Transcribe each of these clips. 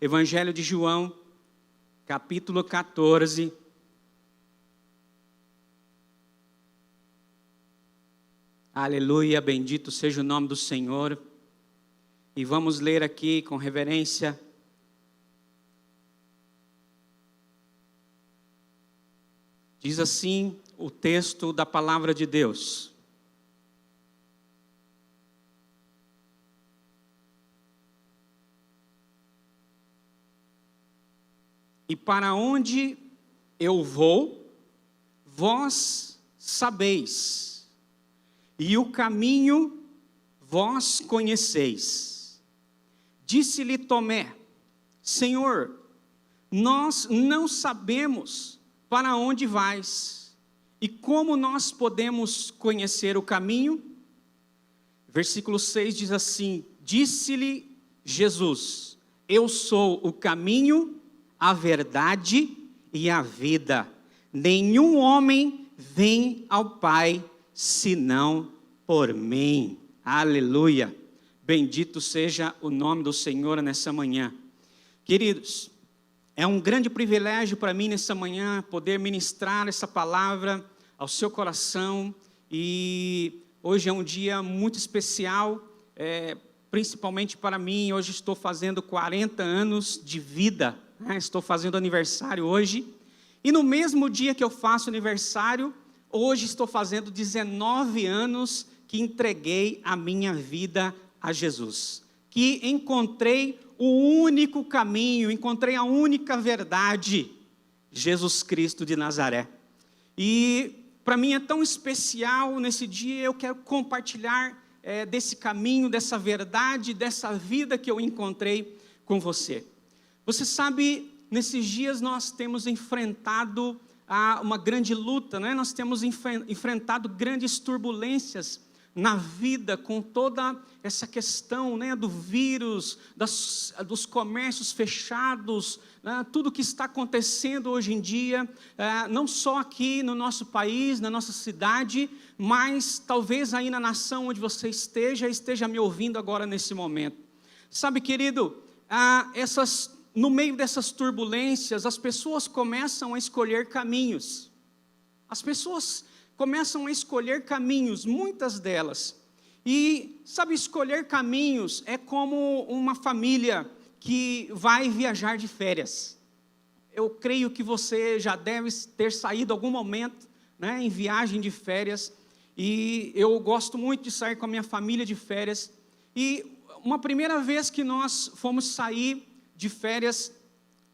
Evangelho de João, capítulo 14. Aleluia, bendito seja o nome do Senhor. E vamos ler aqui com reverência. Diz assim o texto da palavra de Deus. E para onde eu vou, vós sabeis, e o caminho vós conheceis. Disse-lhe Tomé: Senhor, nós não sabemos para onde vais, e como nós podemos conhecer o caminho? Versículo 6 diz assim: Disse-lhe Jesus: Eu sou o caminho, a verdade e a vida. Nenhum homem vem ao Pai senão por mim. Aleluia. Bendito seja o nome do Senhor nessa manhã. Queridos, é um grande privilégio para mim nessa manhã poder ministrar essa palavra ao seu coração. E hoje é um dia muito especial, principalmente para mim. Hoje estou fazendo 40 anos de vida. Estou fazendo aniversário hoje, e no mesmo dia que eu faço aniversário, hoje estou fazendo 19 anos que entreguei a minha vida a Jesus, que encontrei o único caminho, encontrei a única verdade, Jesus Cristo de Nazaré. E para mim é tão especial nesse dia, eu quero compartilhar desse caminho, dessa verdade, dessa vida que eu encontrei com você. Você sabe, nesses dias nós temos enfrentado uma grande luta, né? Nós temos enfrentado grandes turbulências na vida com toda essa questão, né, do vírus, dos comércios fechados, né, tudo que está acontecendo hoje em dia, não só aqui no nosso país, na nossa cidade, mas talvez aí na nação onde você esteja me ouvindo agora nesse momento. Sabe, querido, no meio dessas turbulências, as pessoas começam a escolher caminhos. As pessoas começam a escolher caminhos, muitas delas. E, sabe, escolher caminhos é como uma família que vai viajar de férias. Eu creio que você já deve ter saído algum momento, né, em viagem de férias. E eu gosto muito de sair com a minha família de férias. E uma primeira vez que nós fomos sair de férias,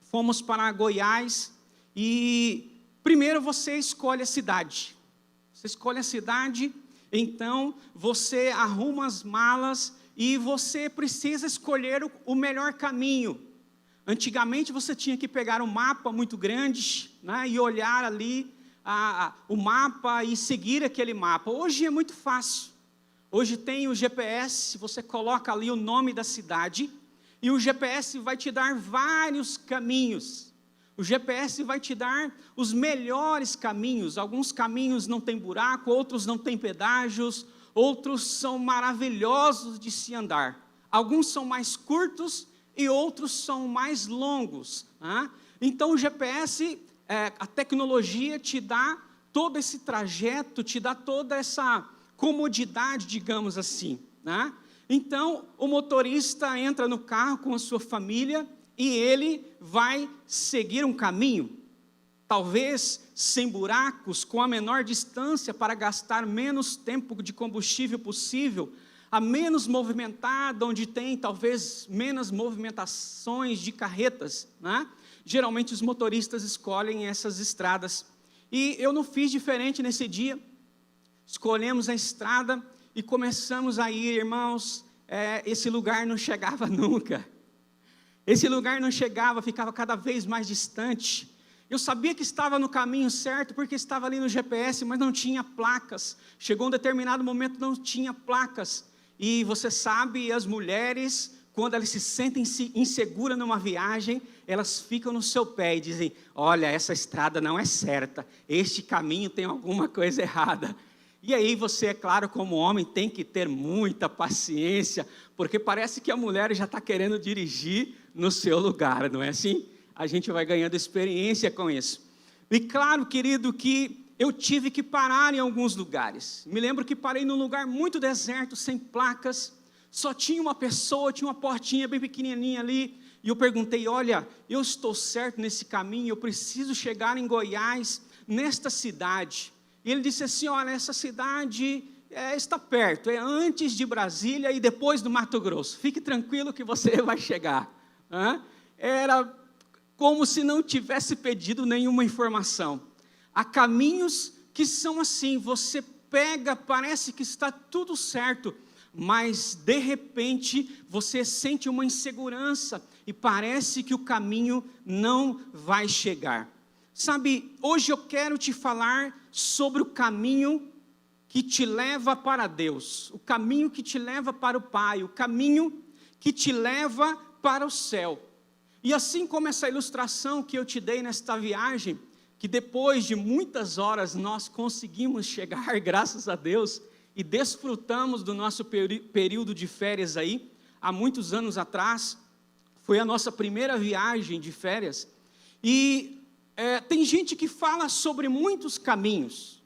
fomos para Goiás, e primeiro você escolhe a cidade. Você escolhe a cidade, então você arruma as malas e você precisa escolher o melhor caminho. Antigamente você tinha que pegar um mapa muito grande, né, e olhar ali o mapa e seguir aquele mapa. Hoje é muito fácil. Hoje tem o GPS, você coloca ali o nome da cidade, e o GPS vai te dar vários caminhos. O GPS vai te dar os melhores caminhos. Alguns caminhos não tem buraco, outros não tem pedágios, outros são maravilhosos de se andar. Alguns são mais curtos e outros são mais longos. Né? Então o GPS, a tecnologia te dá todo esse trajeto, te dá toda essa comodidade, digamos assim, né? Então, o motorista entra no carro com a sua família e ele vai seguir um caminho, talvez sem buracos, com a menor distância para gastar menos tempo de combustível possível, a menos movimentada, onde tem talvez menos movimentações de carretas, né? Geralmente os motoristas escolhem essas estradas. E eu não fiz diferente nesse dia. Escolhemos a estrada e começamos a ir, irmãos. Esse lugar não chegava nunca. Esse lugar não chegava, ficava cada vez mais distante. Eu sabia que estava no caminho certo, porque estava ali no GPS, mas não tinha placas. Chegou um determinado momento, não tinha placas. E você sabe, as mulheres, quando elas se sentem inseguras numa viagem, elas ficam no seu pé e dizem: olha, essa estrada não é certa, este caminho tem alguma coisa errada. E aí você, é claro, como homem, tem que ter muita paciência, porque parece que a mulher já está querendo dirigir no seu lugar, não é assim? A gente vai ganhando experiência com isso. E claro, querido, que eu tive que parar em alguns lugares. Me lembro que parei num lugar muito deserto, sem placas, só tinha uma pessoa, tinha uma portinha bem pequenininha ali, e eu perguntei, olha, eu estou certo nesse caminho, eu preciso chegar em Goiás, nesta cidade. E ele disse assim, olha, essa cidade está perto, é antes de Brasília e depois do Mato Grosso. Fique tranquilo que você vai chegar. Era como se não tivesse pedido nenhuma informação. Há caminhos que são assim, você pega, parece que está tudo certo, mas de repente você sente uma insegurança e parece que o caminho não vai chegar. Sabe, hoje eu quero te falar sobre o caminho que te leva para Deus, o caminho que te leva para o Pai, o caminho que te leva para o céu. E assim como essa ilustração que eu te dei nesta viagem, que depois de muitas horas nós conseguimos chegar, graças a Deus, e desfrutamos do nosso período de férias aí, há muitos anos atrás, foi a nossa primeira viagem de férias, e tem gente que fala sobre muitos caminhos,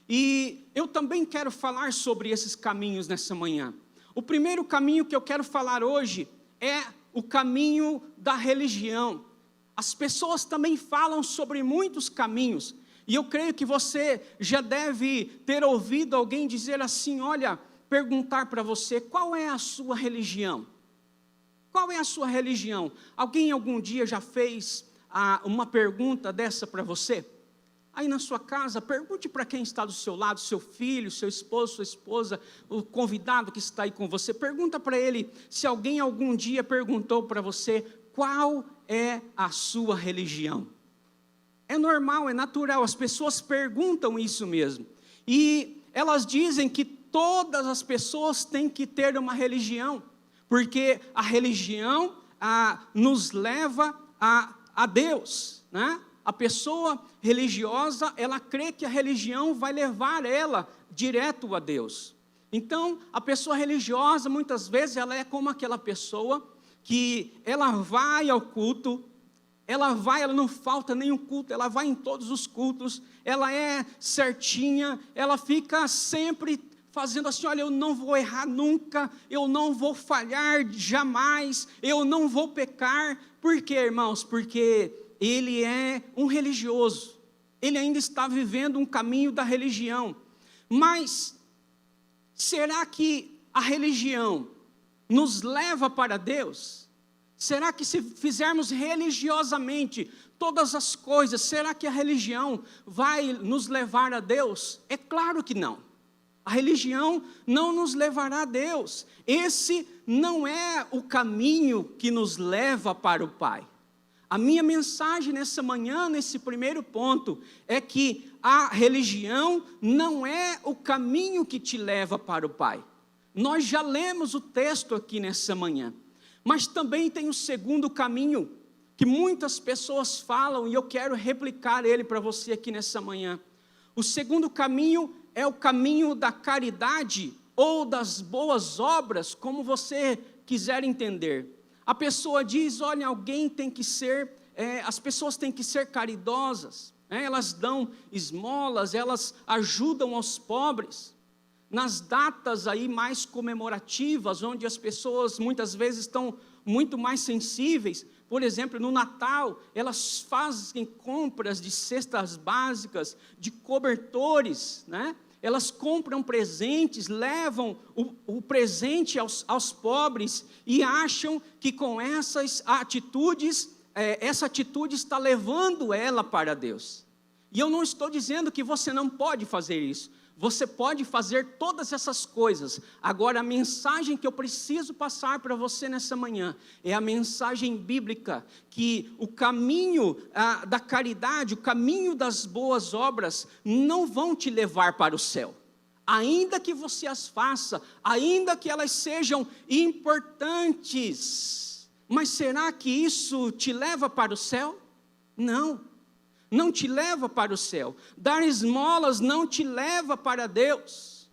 e eu também quero falar sobre esses caminhos nessa manhã. O primeiro caminho que eu quero falar hoje é o caminho da religião. As pessoas também falam sobre muitos caminhos, e eu creio que você já deve ter ouvido alguém dizer assim, olha, perguntar para você, qual é a sua religião? Qual é a sua religião? Alguém algum dia já fez uma pergunta dessa para você? Aí na sua casa, pergunte para quem está do seu lado, seu filho, seu esposo, sua esposa, o convidado que está aí com você, pergunta para ele se alguém algum dia perguntou para você, qual é a sua religião? É normal, é natural, as pessoas perguntam isso mesmo. E elas dizem que todas as pessoas têm que ter uma religião, porque a religião nos leva a Deus, né? A pessoa religiosa, ela crê que a religião vai levar ela direto a Deus. Então, a pessoa religiosa, muitas vezes, ela é como aquela pessoa que ela vai ao culto, ela não falta nenhum culto, ela vai em todos os cultos, ela é certinha, ela fica sempre fazendo assim, olha, eu não vou errar nunca, eu não vou falhar jamais, eu não vou pecar. Por quê, irmãos? Porque ele é um religioso, ele ainda está vivendo um caminho da religião. Mas, será que a religião nos leva para Deus? Será que se fizermos religiosamente todas as coisas, será que a religião vai nos levar a Deus? É claro que não. A religião não nos levará a Deus. Esse não é o caminho que nos leva para o Pai. A minha mensagem nessa manhã, nesse primeiro ponto, é que a religião não é o caminho que te leva para o Pai. Nós já lemos o texto aqui nessa manhã, mas também tem o segundo caminho, que muitas pessoas falam, e eu quero replicar ele para você aqui nessa manhã. O segundo caminho é o caminho da caridade, ou das boas obras, como você quiser entender. A pessoa diz, olha, alguém tem que ser, as pessoas têm que ser caridosas, elas dão esmolas, elas ajudam aos pobres. Nas datas aí mais comemorativas, onde as pessoas muitas vezes estão muito mais sensíveis, por exemplo, no Natal, elas fazem compras de cestas básicas, de cobertores, né? Elas compram presentes, levam o presente aos pobres e acham que com essas atitudes, essa atitude está levando ela para Deus. E eu não estou dizendo que você não pode fazer isso. Você pode fazer todas essas coisas. Agora, a mensagem que eu preciso passar para você nessa manhã é a mensagem bíblica, que o caminho da caridade, o caminho das boas obras, não vão te levar para o céu. Ainda que você as faça, ainda que elas sejam importantes, mas será que isso te leva para o céu? Não. não te leva para o céu. Dar esmolas não te leva para Deus.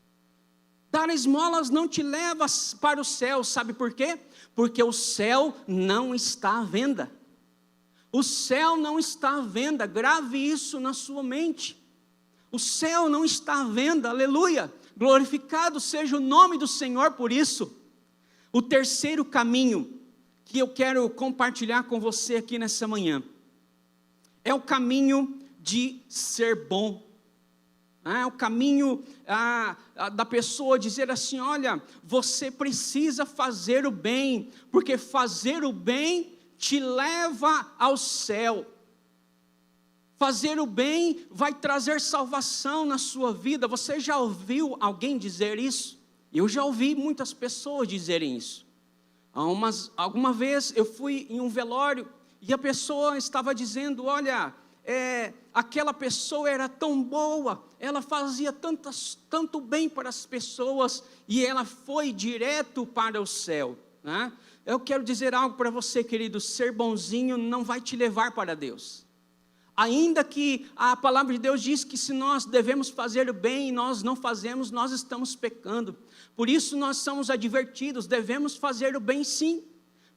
Dar esmolas não te leva para o céu. Sabe por quê? Porque o céu não está à venda. O céu não está à venda. Grave isso na sua mente. O céu não está à venda. Aleluia. Glorificado seja o nome do Senhor por isso. O terceiro caminho que eu quero compartilhar com você aqui nessa manhã é o caminho de ser bom. É o caminho da pessoa dizer assim: olha, você precisa fazer o bem, porque fazer o bem te leva ao céu. Fazer o bem vai trazer salvação na sua vida. Você já ouviu alguém dizer isso? Eu já ouvi muitas pessoas dizerem isso. Alguma vez eu fui em um velório e a pessoa estava dizendo: olha, aquela pessoa era tão boa, ela fazia tanto bem para as pessoas e ela foi direto para o céu, né? Eu quero dizer algo para você, querido: ser bonzinho não vai te levar para Deus. Ainda que a palavra de Deus diz que se nós devemos fazer o bem e nós não fazemos, nós estamos pecando. Por isso nós somos advertidos, devemos fazer o bem sim.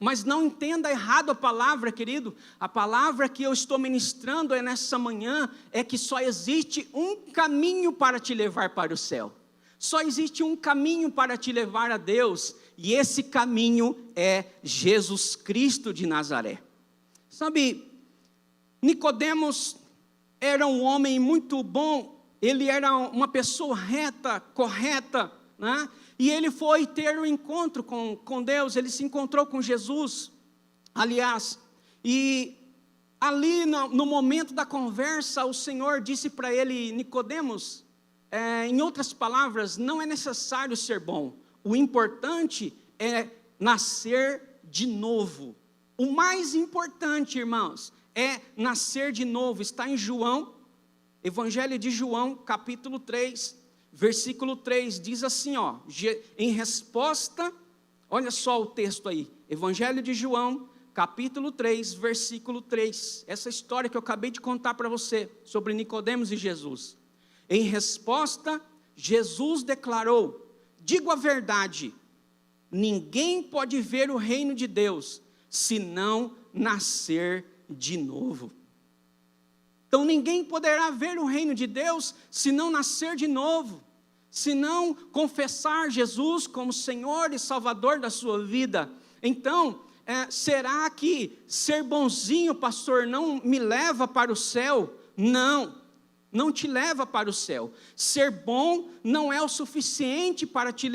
Mas não entenda errado a palavra, querido. A palavra que eu estou ministrando nessa manhã é que só existe um caminho para te levar para o céu. Só existe um caminho para te levar a Deus. E esse caminho é Jesus Cristo de Nazaré. Sabe, Nicodemos era um homem muito bom. Ele era uma pessoa reta, correta, né? E ele foi ter um encontro com Deus. Ele se encontrou com Jesus, aliás, e ali no momento da conversa, o Senhor disse para ele: Nicodemos, em outras palavras, não é necessário ser bom, o importante é nascer de novo. O mais importante, irmãos, é nascer de novo. Está em João, Evangelho de João, capítulo 3, versículo 3, diz assim, em resposta, olha só o texto aí, Evangelho de João, capítulo 3, versículo 3, essa história que eu acabei de contar para você, sobre Nicodemos e Jesus. Em resposta, Jesus declarou: digo a verdade, ninguém pode ver o reino de Deus, se não nascer de novo. Então ninguém poderá ver o reino de Deus se não nascer de novo, se não confessar Jesus como Senhor e Salvador da sua vida. Então, será que ser bonzinho, pastor, não me leva para o céu? Não te leva para o céu. Ser bom não é o suficiente para te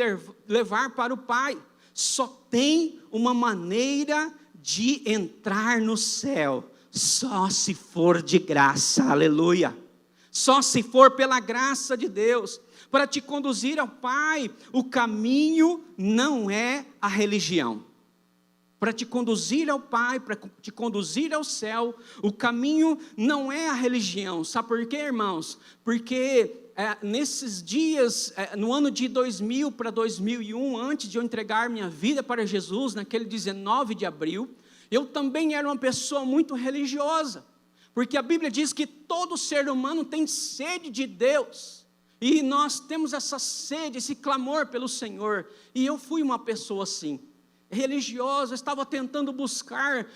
levar para o Pai. Só tem uma maneira de entrar no céu. Só se for de graça, aleluia. Só se for pela graça de Deus, para te conduzir ao Pai. O caminho não é a religião. Para te conduzir ao Pai, para te conduzir ao céu, o caminho não é a religião. Sabe por quê, irmãos? Porque nesses dias, no ano de 2000 para 2001, antes de eu entregar minha vida para Jesus, naquele 19 de abril, eu também era uma pessoa muito religiosa, porque a Bíblia diz que todo ser humano tem sede de Deus, e nós temos essa sede, esse clamor pelo Senhor, e eu fui uma pessoa assim, religiosa, estava tentando buscar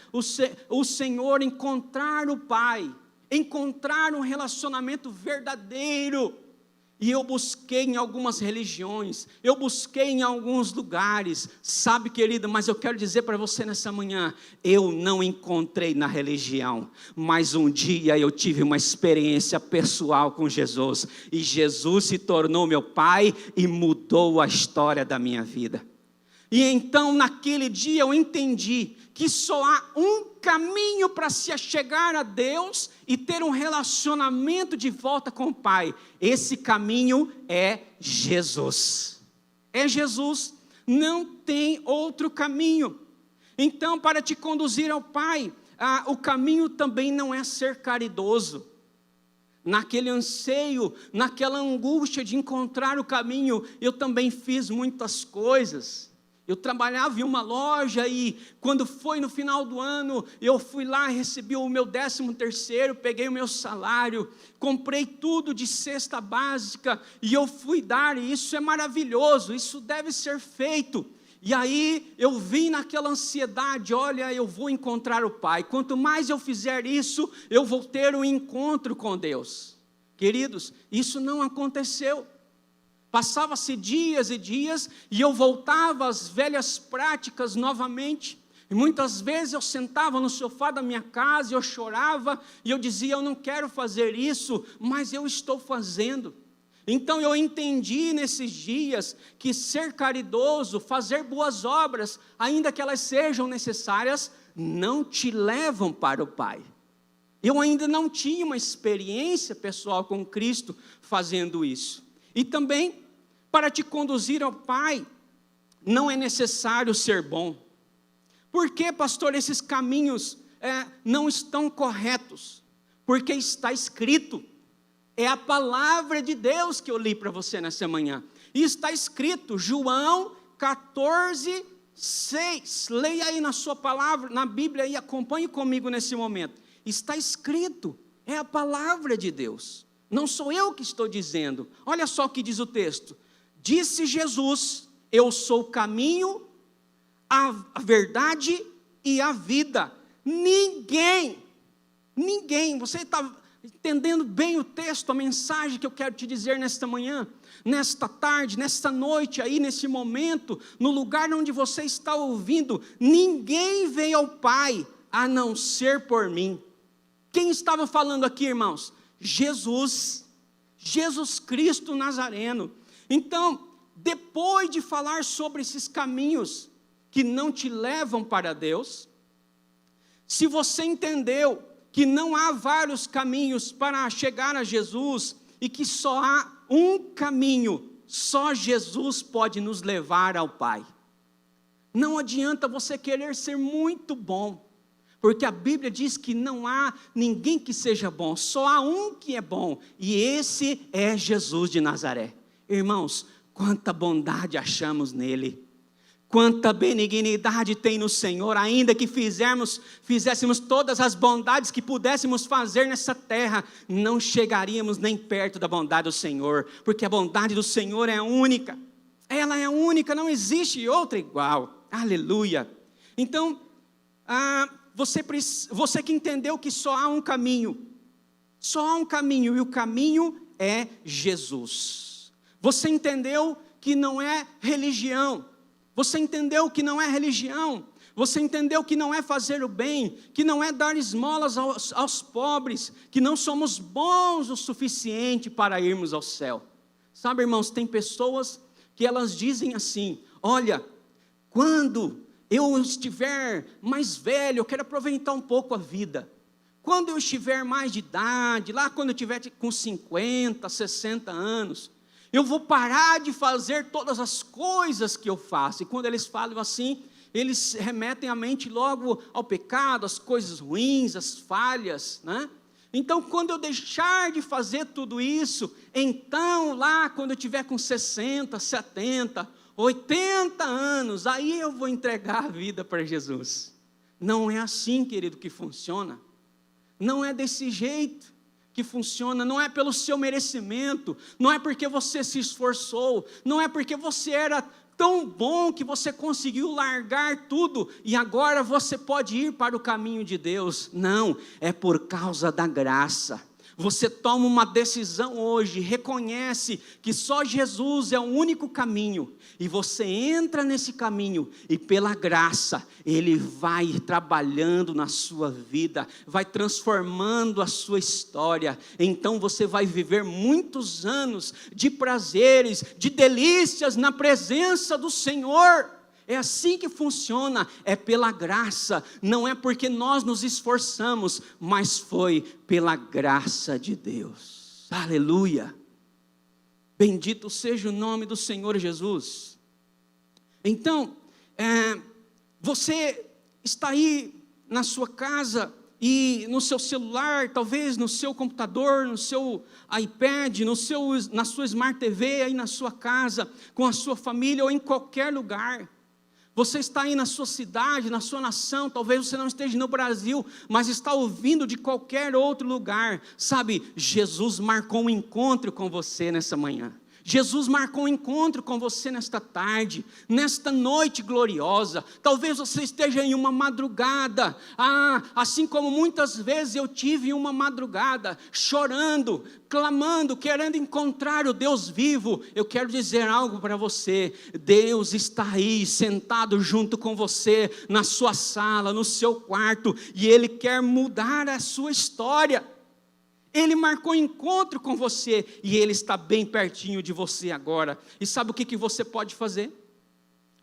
o Senhor, encontrar o Pai, encontrar um relacionamento verdadeiro. E eu busquei em algumas religiões, eu busquei em alguns lugares, sabe, querida, mas eu quero dizer para você nessa manhã, eu não encontrei na religião, mas um dia eu tive uma experiência pessoal com Jesus, e Jesus se tornou meu Pai e mudou a história da minha vida. E então naquele dia eu entendi que só há um caminho para se chegar a Deus e ter um relacionamento de volta com o Pai. Esse caminho é Jesus. É Jesus, não tem outro caminho. Então, para te conduzir ao Pai, o caminho também não é ser caridoso. Naquele anseio, naquela angústia de encontrar o caminho, eu também fiz muitas coisas. Eu trabalhava em uma loja e quando foi no final do ano, eu fui lá, recebi o meu 13º, peguei o meu salário, comprei tudo de cesta básica e eu fui dar, e isso é maravilhoso, isso deve ser feito. E aí eu vim naquela ansiedade, olha, eu vou encontrar o Pai, quanto mais eu fizer isso, eu vou ter um encontro com Deus. Queridos, isso não aconteceu. Passava-se dias e dias, e eu voltava às velhas práticas novamente, e muitas vezes eu sentava no sofá da minha casa, e eu chorava, e eu dizia, eu não quero fazer isso, mas eu estou fazendo. Então eu entendi nesses dias que ser caridoso, fazer boas obras, ainda que elas sejam necessárias, não te levam para o Pai. Eu ainda não tinha uma experiência pessoal com Cristo fazendo isso. E também, para te conduzir ao Pai, não é necessário ser bom. Por que, pastor, esses caminhos não estão corretos? Porque está escrito. É a palavra de Deus que eu li para você nessa manhã. E está escrito, João 14:6. Leia aí na sua palavra, na Bíblia, e acompanhe comigo nesse momento. Está escrito, é a palavra de Deus. Não sou eu que estou dizendo. Olha só o que diz o texto. Disse Jesus, eu sou o caminho, a verdade e a vida. Ninguém, você está entendendo bem o texto, a mensagem que eu quero te dizer nesta manhã, nesta tarde, nesta noite aí, nesse momento, no lugar onde você está ouvindo, ninguém veio ao Pai, a não ser por mim. Quem estava falando aqui, irmãos? Jesus Cristo Nazareno. Então, depois de falar sobre esses caminhos que não te levam para Deus, se você entendeu que não há vários caminhos para chegar a Jesus e que só há um caminho, só Jesus pode nos levar ao Pai. Não adianta você querer ser muito bom, porque a Bíblia diz que não há ninguém que seja bom, só há um que é bom, e esse é Jesus de Nazaré. Irmãos, quanta bondade achamos nele, quanta benignidade tem no Senhor, ainda que fizéssemos todas as bondades que pudéssemos fazer nessa terra, não chegaríamos nem perto da bondade do Senhor, porque a bondade do Senhor é única, ela é única, não existe outra igual, aleluia. Então, você que entendeu que só há um caminho, e o caminho é Jesus. Você entendeu que não é religião, você entendeu que não é religião, você entendeu que não é fazer o bem, que não é dar esmolas aos pobres, que não somos bons o suficiente para irmos ao céu. Sabe, irmãos, tem pessoas que elas dizem assim, olha, quando eu estiver mais velho, eu quero aproveitar um pouco a vida. Quando eu estiver mais de idade, lá quando eu estiver com 50, 60 anos, eu vou parar de fazer todas as coisas que eu faço. E quando eles falam assim, eles remetem a mente logo ao pecado, às coisas ruins, às falhas, né? Então, quando eu deixar de fazer tudo isso, então lá quando eu estiver com 60, 70, 80 anos, aí eu vou entregar a vida para Jesus. Não é assim, querido, que funciona. Não é desse jeito que funciona, não é pelo seu merecimento, não é porque você se esforçou, não é porque você era tão bom que você conseguiu largar tudo e agora você pode ir para o caminho de Deus. Não, é por causa da graça. Você toma uma decisão hoje, reconhece que só Jesus é o único caminho, e você entra nesse caminho, e pela graça, Ele vai trabalhando na sua vida, vai transformando a sua história, então você vai viver muitos anos de prazeres, de delícias na presença do Senhor. É assim que funciona, é pela graça, não é porque nós nos esforçamos, mas foi pela graça de Deus. Aleluia! Bendito seja o nome do Senhor Jesus. Então, você está aí na sua casa e no seu celular, talvez no seu computador, no seu iPad, na sua Smart TV, aí na sua casa, com a sua família ou em qualquer lugar. Você está aí na sua cidade, na sua nação, talvez você não esteja no Brasil, mas está ouvindo de qualquer outro lugar. Sabe, Jesus marcou um encontro com você nessa manhã. Jesus marcou um encontro com você nesta tarde, nesta noite gloriosa. Talvez você esteja em uma madrugada, assim como muitas vezes eu tive uma madrugada, chorando, clamando, querendo encontrar o Deus vivo. Eu quero dizer algo para você: Deus está aí, sentado junto com você, na sua sala, no seu quarto, e Ele quer mudar a sua história. Ele marcou encontro com você e Ele está bem pertinho de você agora. E sabe o que você pode fazer?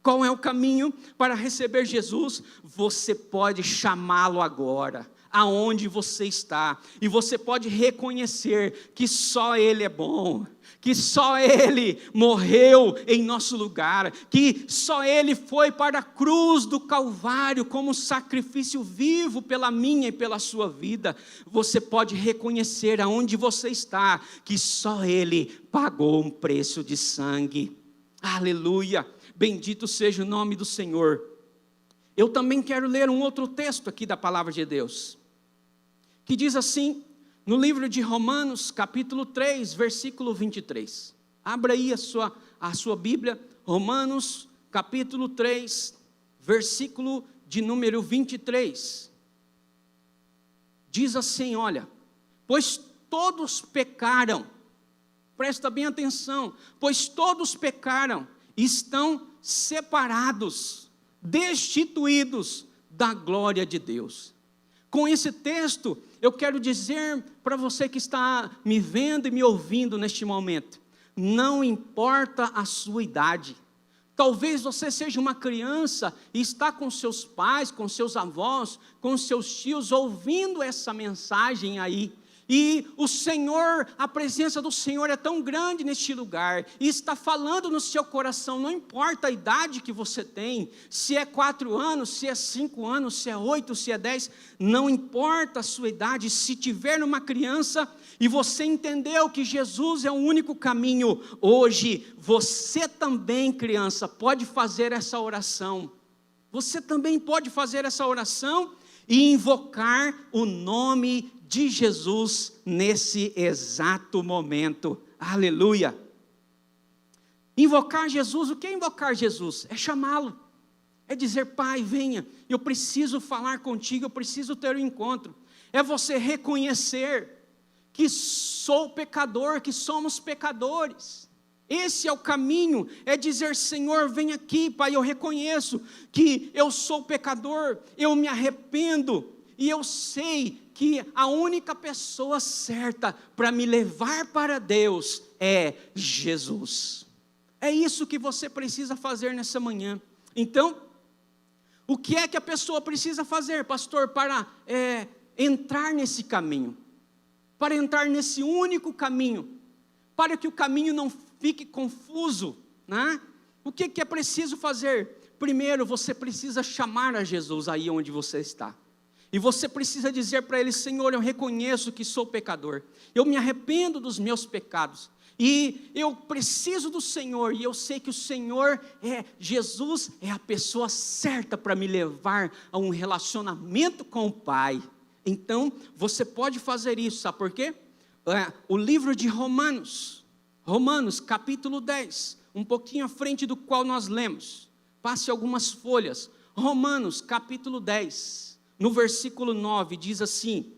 Qual é o caminho para receber Jesus? Você pode chamá-lo agora, aonde você está. E você pode reconhecer que só Ele é bom, que só Ele morreu em nosso lugar, que só Ele foi para a cruz do Calvário como sacrifício vivo pela minha e pela sua vida. Você pode reconhecer aonde você está, que só Ele pagou um preço de sangue. Aleluia, bendito seja o nome do Senhor. Eu também quero ler um outro texto aqui da palavra de Deus, que diz assim, no livro de Romanos, capítulo 3, versículo 23. Abra aí a sua Bíblia, Romanos, capítulo 3, versículo de número 23. Diz assim, olha, pois todos pecaram, presta bem atenção, pois todos pecaram, estão separados, destituídos da glória de Deus. Com esse texto, eu quero dizer para você que está me vendo e me ouvindo neste momento, não importa a sua idade. Talvez você seja uma criança e está com seus pais, com seus avós, com seus tios, ouvindo essa mensagem aí. E o Senhor, a presença do Senhor é tão grande neste lugar, e está falando no seu coração, não importa a idade que você tem, se é 4 anos, se é 5 anos, se é 8, se é 10, não importa a sua idade, se tiver uma criança, e você entendeu que Jesus é o único caminho, hoje, você também, criança, pode fazer essa oração, você também pode fazer essa oração, e invocar o nome de Jesus nesse exato momento. Aleluia. Invocar Jesus, o que é invocar Jesus? É chamá-lo, é dizer, Pai, venha, eu preciso falar contigo, eu preciso ter um encontro. É você reconhecer que sou pecador, que somos pecadores. Esse é o caminho, é dizer, Senhor, vem aqui, Pai, eu reconheço que eu sou pecador, eu me arrependo, e eu sei que a única pessoa certa para me levar para Deus é Jesus. É isso que você precisa fazer nessa manhã. Então, o que é que a pessoa precisa fazer, pastor, para entrar nesse caminho? Para entrar nesse único caminho, para que o caminho não fique confuso, né? O que é preciso fazer? Primeiro, você precisa chamar a Jesus aí onde você está. E você precisa dizer para Ele, Senhor, eu reconheço que sou pecador, eu me arrependo dos meus pecados, e eu preciso do Senhor, e eu sei que o Senhor Jesus é a pessoa certa para me levar a um relacionamento com o Pai. Então, você pode fazer isso, sabe por quê? O livro de Romanos, capítulo 10, um pouquinho à frente do qual nós lemos, passe algumas folhas, Romanos, capítulo 10, no versículo 9, diz assim,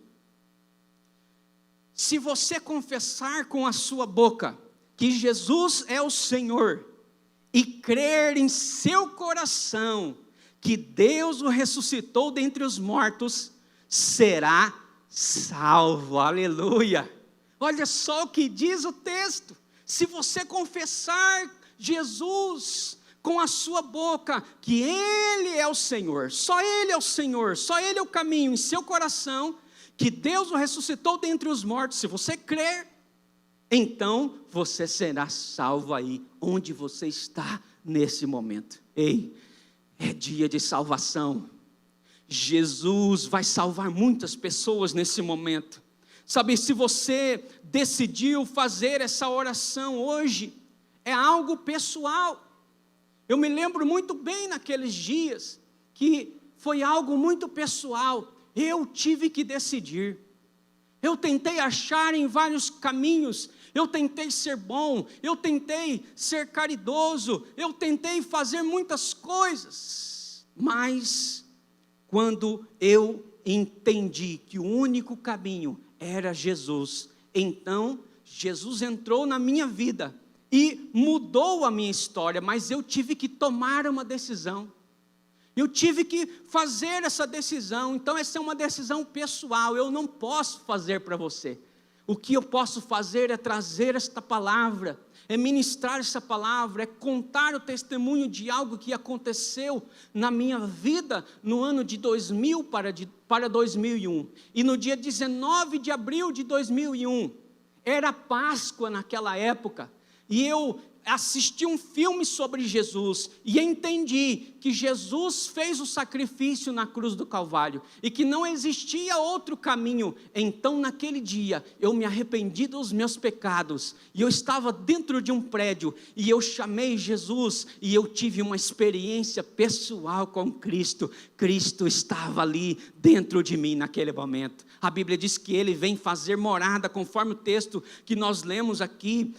se você confessar com a sua boca, que Jesus é o Senhor, e crer em seu coração, que Deus o ressuscitou dentre os mortos, será salvo, aleluia. Olha só o que diz o texto, se você confessar Jesus com a sua boca, que Ele é o Senhor, só Ele é o Senhor, só Ele é o caminho, em seu coração, que Deus o ressuscitou dentre os mortos, se você crer, então você será salvo aí, onde você está nesse momento. Ei, é dia de salvação, Jesus vai salvar muitas pessoas nesse momento. Sabe, se você decidiu fazer essa oração hoje, é algo pessoal. Eu me lembro muito bem naqueles dias, que foi algo muito pessoal. Eu tive que decidir. Eu tentei achar em vários caminhos, eu tentei ser bom, eu tentei ser caridoso, eu tentei fazer muitas coisas, mas quando eu entendi que o único caminho era Jesus, então Jesus entrou na minha vida e mudou a minha história, mas eu tive que tomar uma decisão. Eu tive que fazer essa decisão, então essa é uma decisão pessoal, eu não posso fazer para você. O que eu posso fazer é trazer esta palavra, é ministrar essa palavra, é contar o testemunho de algo que aconteceu na minha vida no ano de 2000 para 2001. E no dia 19 de abril de 2001, era Páscoa naquela época, e eu assisti um filme sobre Jesus e entendi que Jesus fez o sacrifício na cruz do Calvário e que não existia outro caminho. Então naquele dia eu me arrependi dos meus pecados e eu estava dentro de um prédio e eu chamei Jesus e eu tive uma experiência pessoal com Cristo. Cristo estava ali dentro de mim naquele momento. A Bíblia diz que Ele vem fazer morada, conforme o texto que nós lemos aqui,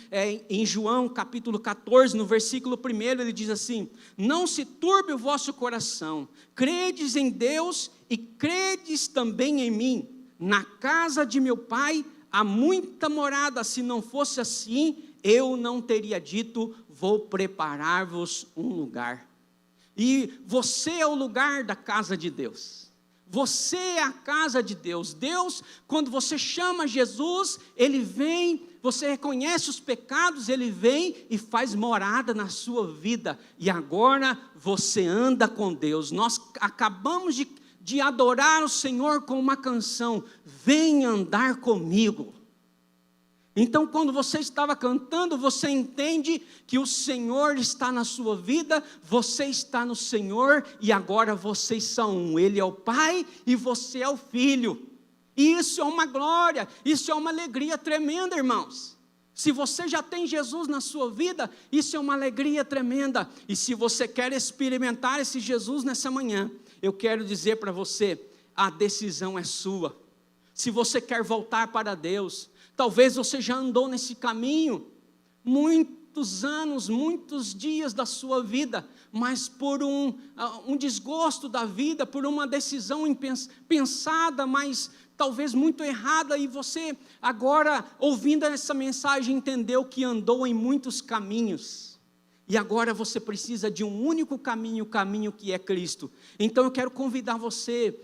em João capítulo 14, no versículo 1, ele diz assim: não se turbe o vosso coração, credes em Deus e credes também em mim. Na casa de meu Pai há muita morada, se não fosse assim, eu não teria dito, vou preparar-vos um lugar. E você é o lugar da casa de Deus. Você é a casa de Deus. Deus, quando você chama Jesus, Ele vem, você reconhece os pecados, Ele vem e faz morada na sua vida. E agora você anda com Deus. Nós acabamos de adorar o Senhor com uma canção, vem andar comigo. Então quando você estava cantando, você entende que o Senhor está na sua vida, você está no Senhor e agora vocês são um. Ele é o Pai e você é o Filho. E isso é uma glória, isso é uma alegria tremenda, irmãos. Se você já tem Jesus na sua vida, isso é uma alegria tremenda. E se você quer experimentar esse Jesus nessa manhã, eu quero dizer para você, a decisão é sua. Se você quer voltar para Deus, talvez você já andou nesse caminho muitos anos, muitos dias da sua vida, mas por um desgosto da vida, por uma decisão pensada, mas talvez muito errada, e você agora, ouvindo essa mensagem, entendeu que andou em muitos caminhos, e agora você precisa de um único caminho, o caminho que é Cristo. Então eu quero convidar você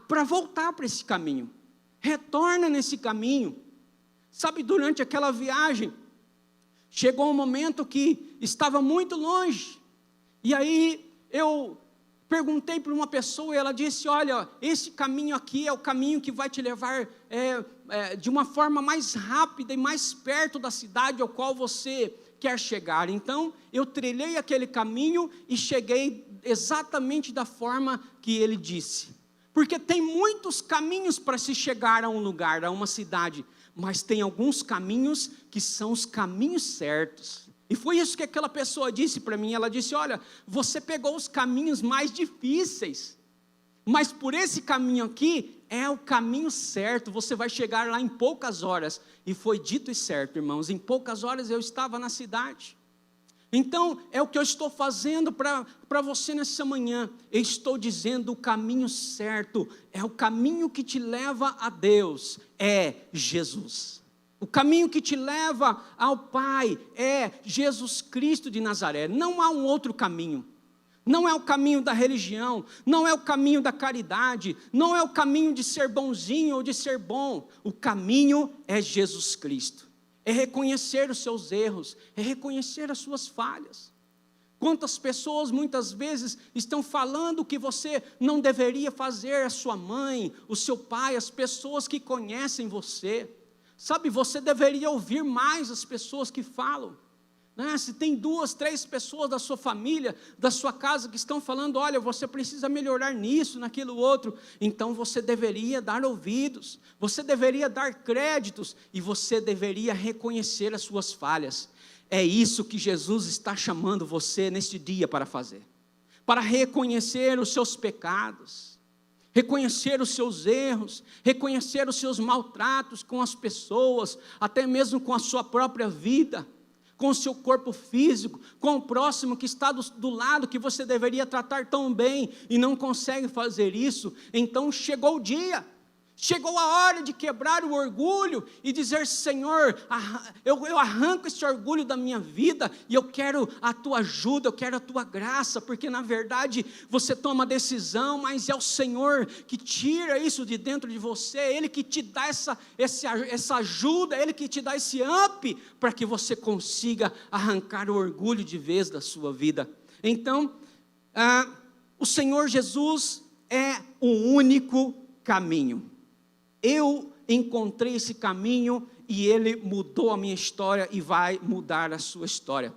para voltar para esse caminho, retorna nesse caminho. Sabe, durante aquela viagem, chegou um momento que estava muito longe, e aí eu perguntei para uma pessoa, e ela disse, olha, esse caminho aqui é o caminho que vai te levar de uma forma mais rápida e mais perto da cidade ao qual você quer chegar. Então, eu trilhei aquele caminho e cheguei exatamente da forma que ele disse. Porque tem muitos caminhos para se chegar a um lugar, a uma cidade, mas tem alguns caminhos que são os caminhos certos. E foi isso que aquela pessoa disse para mim. Ela disse, olha, você pegou os caminhos mais difíceis, mas por esse caminho aqui é o caminho certo, você vai chegar lá em poucas horas. E foi dito e certo, irmãos, em poucas horas eu estava na cidade. Então, é o que eu estou fazendo para você nessa manhã. Eu estou dizendo o caminho certo, é o caminho que te leva a Deus, é Jesus. O caminho que te leva ao Pai é Jesus Cristo de Nazaré. Não há um outro caminho. Não é o caminho da religião, não é o caminho da caridade, não é o caminho de ser bonzinho ou de ser bom. O caminho é Jesus Cristo. É reconhecer os seus erros, é reconhecer as suas falhas. Quantas pessoas muitas vezes estão falando que você não deveria fazer, a sua mãe, o seu pai, as pessoas que conhecem você. Sabe, você deveria ouvir mais as pessoas que falam. Se tem 2, 3 pessoas da sua família, da sua casa que estão falando, olha, você precisa melhorar nisso, naquilo outro, então você deveria dar ouvidos, você deveria dar créditos e você deveria reconhecer as suas falhas. é isso que Jesus está chamando você neste dia para fazer. Para reconhecer os seus pecados, reconhecer os seus erros, reconhecer os seus maltratos com as pessoas, até mesmo com a sua própria vida, com o seu corpo físico, com o próximo que está do lado, que você deveria tratar tão bem, e não consegue fazer isso. Então chegou o dia, chegou a hora de quebrar o orgulho e dizer: Senhor, eu arranco esse orgulho da minha vida e eu quero a tua ajuda, eu quero a tua graça, porque na verdade você toma a decisão, mas é o Senhor que tira isso de dentro de você, Ele que te dá essa ajuda, Ele que te dá esse up, para que você consiga arrancar o orgulho de vez da sua vida. Então, o Senhor Jesus é o único caminho. Eu encontrei esse caminho e Ele mudou a minha história e vai mudar a sua história.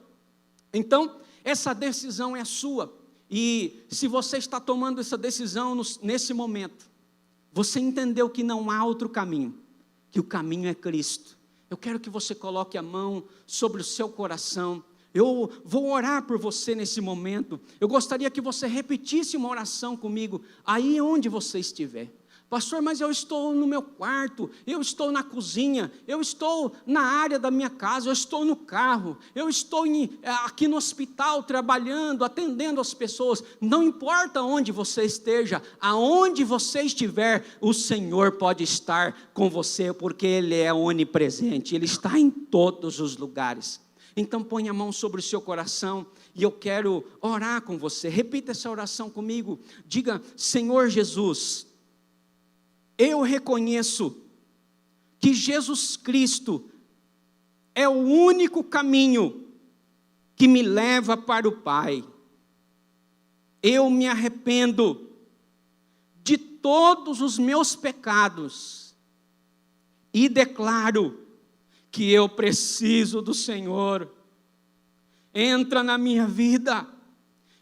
Então, essa decisão é sua. E se você está tomando essa decisão nesse momento, você entendeu que não há outro caminho, que o caminho é Cristo. Eu quero que você coloque a mão sobre o seu coração. Eu vou orar por você nesse momento. Eu gostaria que você repetisse uma oração comigo, aí onde você estiver. Pastor, mas eu estou no meu quarto, eu estou na cozinha, eu estou na área da minha casa, eu estou no carro, eu estou aqui no hospital trabalhando, atendendo as pessoas. Não importa onde você esteja, aonde você estiver, o Senhor pode estar com você, porque Ele é onipresente, Ele está em todos os lugares. Então põe a mão sobre o seu coração e eu quero orar com você. Repita essa oração comigo. Diga: Senhor Jesus, eu reconheço que Jesus Cristo é o único caminho que me leva para o Pai. Eu me arrependo de todos os meus pecados e declaro que eu preciso do Senhor. Entra na minha vida.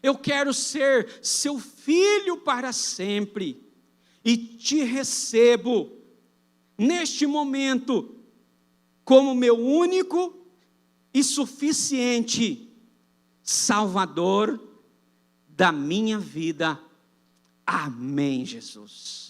Eu quero ser seu filho para sempre. E te recebo, neste momento, como meu único e suficiente Salvador da minha vida. Amém, Jesus.